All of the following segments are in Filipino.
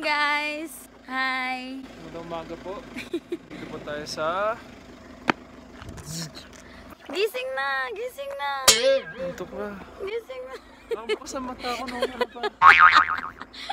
guys! Hi! Magandang umaga po. Dito po tayo sa... Gising na! Gising na! Antok na. Gising na! Nakapos sa mata ko nung ano pa.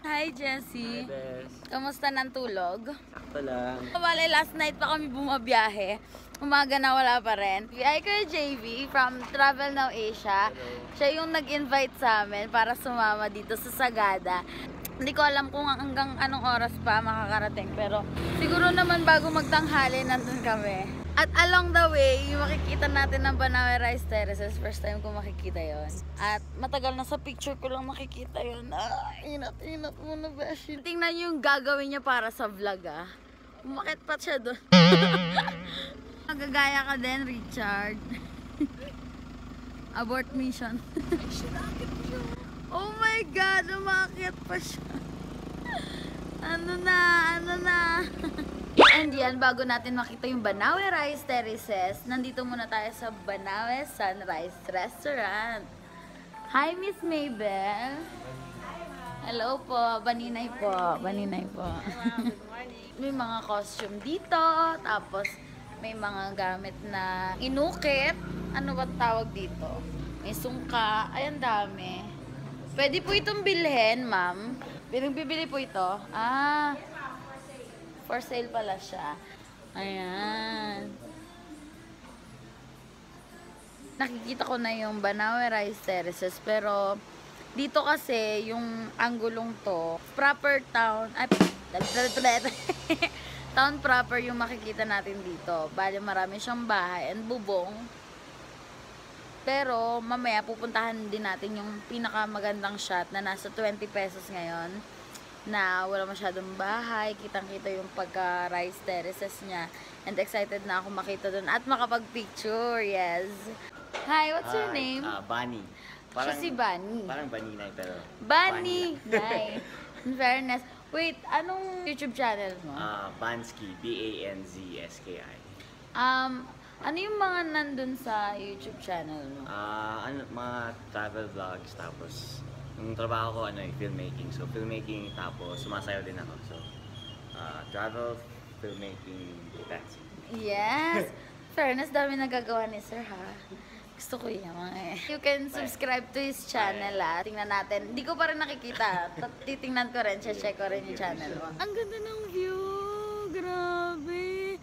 Hi Jessie! Kamusta ng tulog? Sakto lang. Bale, last night pa kami bumabiyahe. Umaga na wala pa rin. Ay Kuya JV from Travel Now Asia. Siya yung nag-invite sa amin para sumama dito sa Sagada. Hindi ko alam kung hanggang anong oras pa makakarating. Pero siguro naman bago magtanghali nandun kami. At along the way, yung makikita natin ng Banawe Rice Terraces. First time ko makikita yon. At matagal na sa picture ko lang makikita yon. Inat muna beshi. Tingnan yung gagawin niya para sa vlog ah. Umakit pa siya doon. Magagaya ka din, Richard. Abort mission. Oh my God, umakit pa siya. Ano na? And yan, bago natin makita yung Banawe Rice Terraces, nandito muna tayo sa Banawe Sunrise Restaurant. Hi, Miss Mabel. Hello po, baninay po. Baninay po. May mga costume dito, tapos may mga gamit na inukit. Ano ba tawag dito? May sungka. Ay, ang dami. Pwede po itong bilhin, ma'am. Bibili po ito. Ah, for sale pala siya. Ayan. Nakikita ko na yung Banawe Rice Terraces, pero dito kasi yung anggulong to, proper town, ay, town proper yung makikita natin dito. Bali marami siyang bahay and bubong. Pero mamaya pupuntahan din natin yung pinakamagandang shot na nasa 20 pesos ngayon. Na wala masyadong bahay. Kitang-kita yung pagka-rice terraces niya. And excited na ako makita dun at makapag-picture. Yes. Hi, what's your name? Bunny. Siya si Bunny. Parang Baninay pero... Bunny! Nice. In fairness. Wait, anong YouTube channel mo? Banski. B-A-N-Z-S-K-I. Ano yung mga nandun sa YouTube channel mo? Mga travel vlogs, tapos yung trabaho ko, filmmaking. So, filmmaking, tapos sumasayaw din ako. So, travel, filmmaking, that's it. Yes! Fairness, dami nagagawa ni Sir, ha? Gusto ko yan, mga eh. You can subscribe to his channel, ha? Tingnan natin. Hindi ko pa rin nakikita. Titingnan ko rin, check ko rin yung channel mo. Ang ganda ng view! Grabe!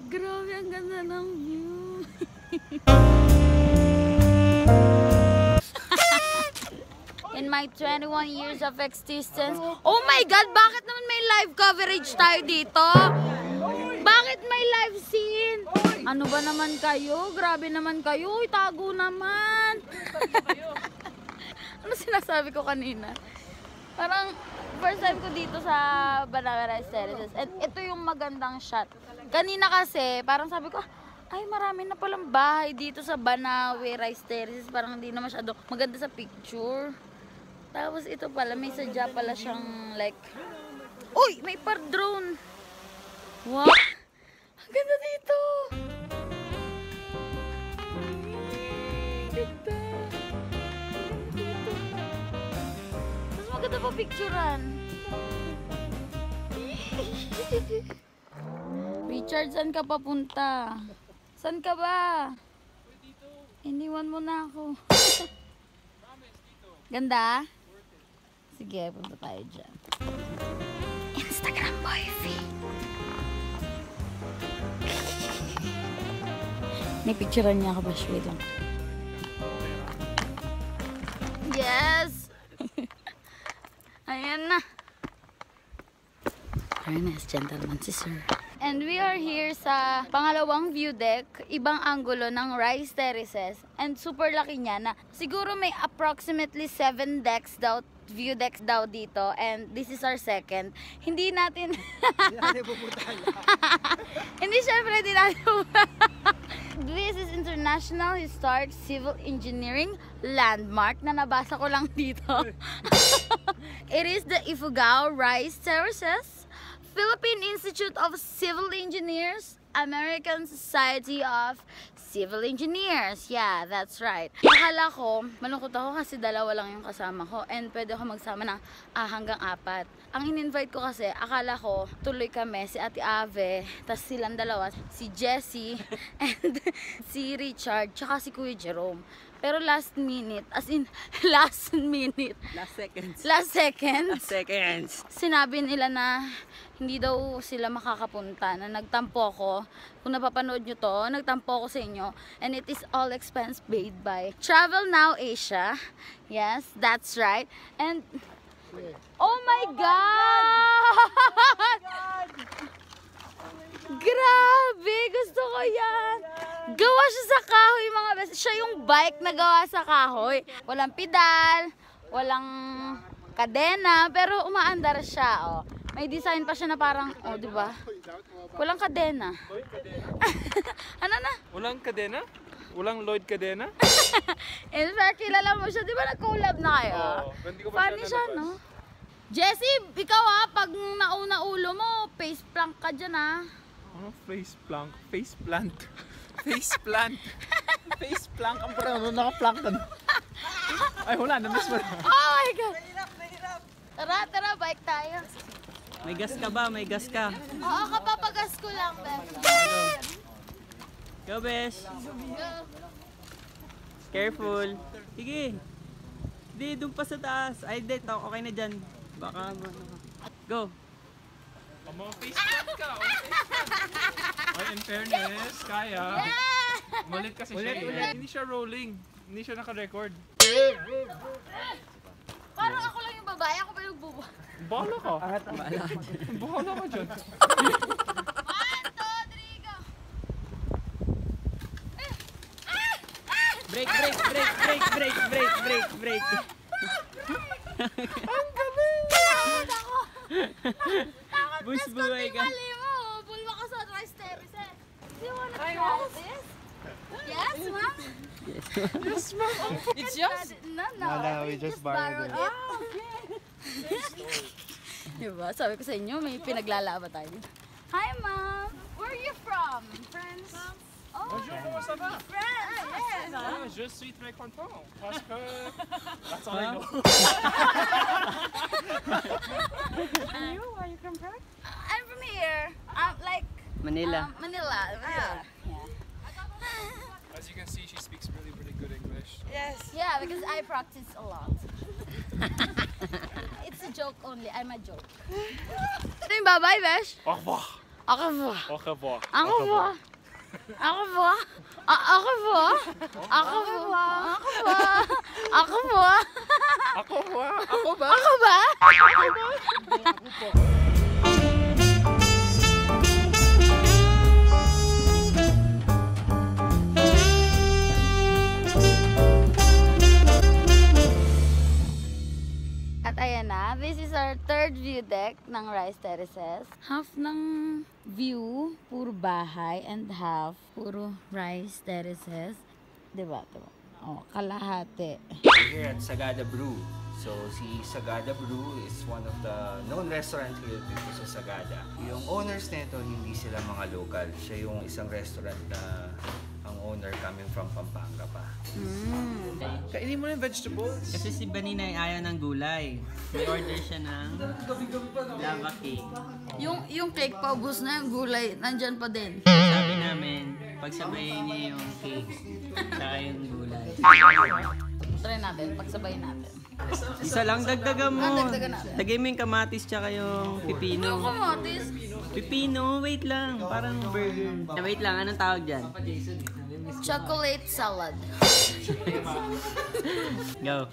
Grabe, ang ganda ng view. In my 21 years of existence, oh my God, bakit naman may live coverage tayo dito? Bakit may live scene? Ano ba naman kayo? Grabe naman kayo. Itago naman. Ano sinasabi ko kanina? Parang first time ko dito sa Banawe Rice Terraces. And ito yung magandang shot. Kanina kasi, parang sabi ko, ay marami na palang bahay dito sa Banawe Rice Terraces. Parang hindi na masyado maganda sa picture. Tapos ito pala, may sadya pala siyang like, uy! May par-drone! Wow! Ang ganda dito! Ganda! Mas maganda pa picturean. Richard, saan ka papunta? Saan ka ba? Iniwan mo na ako. Ganda? Sige, punta tayo dyan. Instagram boyfie. May picturean niya ako ba? Wait lang. Yes! Ayan na. Very nice gentleman si Sir. And we are here sa pangalawang view deck, ibang angulo ng Rice Terraces. And super laki niya na siguro may approximately 7 decks daw, view decks daw dito. And this is our second. Hindi natin... Hindi syempre, hindi natin This is International Historic Civil Engineering Landmark na nabasa ko lang dito. It is the Ifugao Rice Terraces, Philippine Institute of Civil Engineers, American Society of Civil engineers. Yeah, that's right. Akala ko, malungkot ako kasi dalawa lang yung kasama ko and pwede ako magsama ng hanggang 4. Ang in-invite ko kasi, akala ko tuloy kami, si Ate Ave, tas silang dalawa, si Jessie and si Richard, tsaka si Kuya Jerome. Pero last minute, as in last minute, last seconds, sinabi nila na hindi daw sila makakapunta, na nagtampo ako. Kung napapanood nyo to, nagtampo ako sa inyo. And it is all expense paid by Travel Now Asia. Yes, that's right. And, oh my God! Grabe! Gusto ko yan! Gawa siya sa kahoy, mga best. Siya yung bike na gawa sa kahoy. Walang pedal, walang kadena, pero umaandar siya, oh. May design pa siya na parang, oh, di ba? Walang kadena. Ano na? Walang kadena? Walang Lloyd kadena? In fact, kilala mo siya. Di ba nag-collab na kayo? Hindi ko pa Funny siya, no? Jessie, ikaw pag nauna ulo mo, face plank ka dyan, Ano? Face plank? Face plant? Face plant? Face plank? Ang parang naka-plank ka. Ay, wala. Na-miss mo na. Oh my God! Tara, bike tayo. May gas ka ba? May gas ka. Oo, kapapagas ko lang, Ben. Go, Besh. Go. Careful. Sige. Hindi, doon pa sa taas. Ay, hindi. Okay na dyan. Baka, go. Mga face plant ka. Ay, in fairness, kaya. Malit kasi siya. Hindi siya rolling. Hindi siya naka-record. Parang ako lang yung babae, ako pa yung buba. Bahala ka. Bahala ka dyan. 1, 2, 3, go! Break. Ang galing! Takot ako! Boost buhay ka. Mali mo, bulwa ka sa rice terraces. Do you wanna try this? Yes, ma'am? Yes, ma'am. It's yours? No, we just borrowed it. Diba? Sabi ko sa inyo, may pinaglalaban tayo. Hi, ma'am! Where are you from? France? Oh, Bonjour, comment ça va? France! Yes! Je suis très content parce que that's all I know. Where are you from? I'm from here. Like Manila. Manila. Yeah. As you can see, she speaks really, really good English. Yeah, because I practice a lot. It's a joke only. I'm a joke. Ito yung babay, Besh? Au revoir. Ako po. Au revoir. Ako po. Ako po. Ako po. Ako po. Ako po. Ako po. Ako ba? Ako ba? Ako ba? At ayan na, this is our third view deck ng Rice Terraces. Half ng view, puro bahay, and half, puro Rice Terraces. Diba? Oh, kalahati. We're here at Sagada Brew. So, si Sagada Brew is one of the known restaurants here dito sa Sagada. Yung owners nito, hindi sila mga local. Siya yung isang restaurant na ang owner coming from Pampanga pa. Kainin mo na yung vegetables. Kasi si Banina ay ayaw ng gulay. May order siya ng lava cake. Yung cake paubos na, yung gulay, nandyan pa din. Sabi namin, pagsabayin niya yung cake, saka yung gulay. Try natin, pagsabayin natin. Isa lang, dagdagan mo. Dagdagan natin. Lagay mo yung kamatis tsaka yung Yung pipino. kamatis. Pipino, wait lang. Parang burger. Wait lang, anong tawag dyan? Chocolate salad. Go.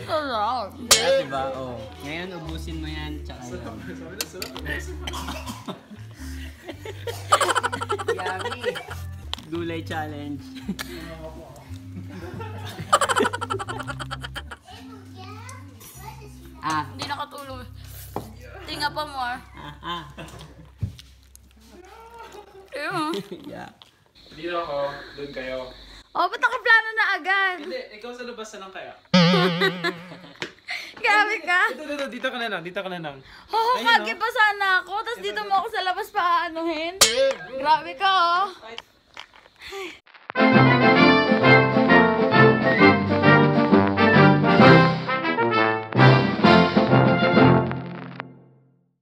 Sarap. Diba? Oh. Ngayon, ubusin mo yan. Tsaka yun. Gulay challenge. Hindi nakatulog. Tinga pa more. Yeah. Dito ako, doon kayo. Oh, ba't nakaplano na agad? Hindi, ikaw sa labas na lang kaya. Grabe ka. Dito ka na lang, dito ka na lang. Hukage pa sana ako, tapos dito mo ako sa labas pa aanuhin. Grabe ka, oh.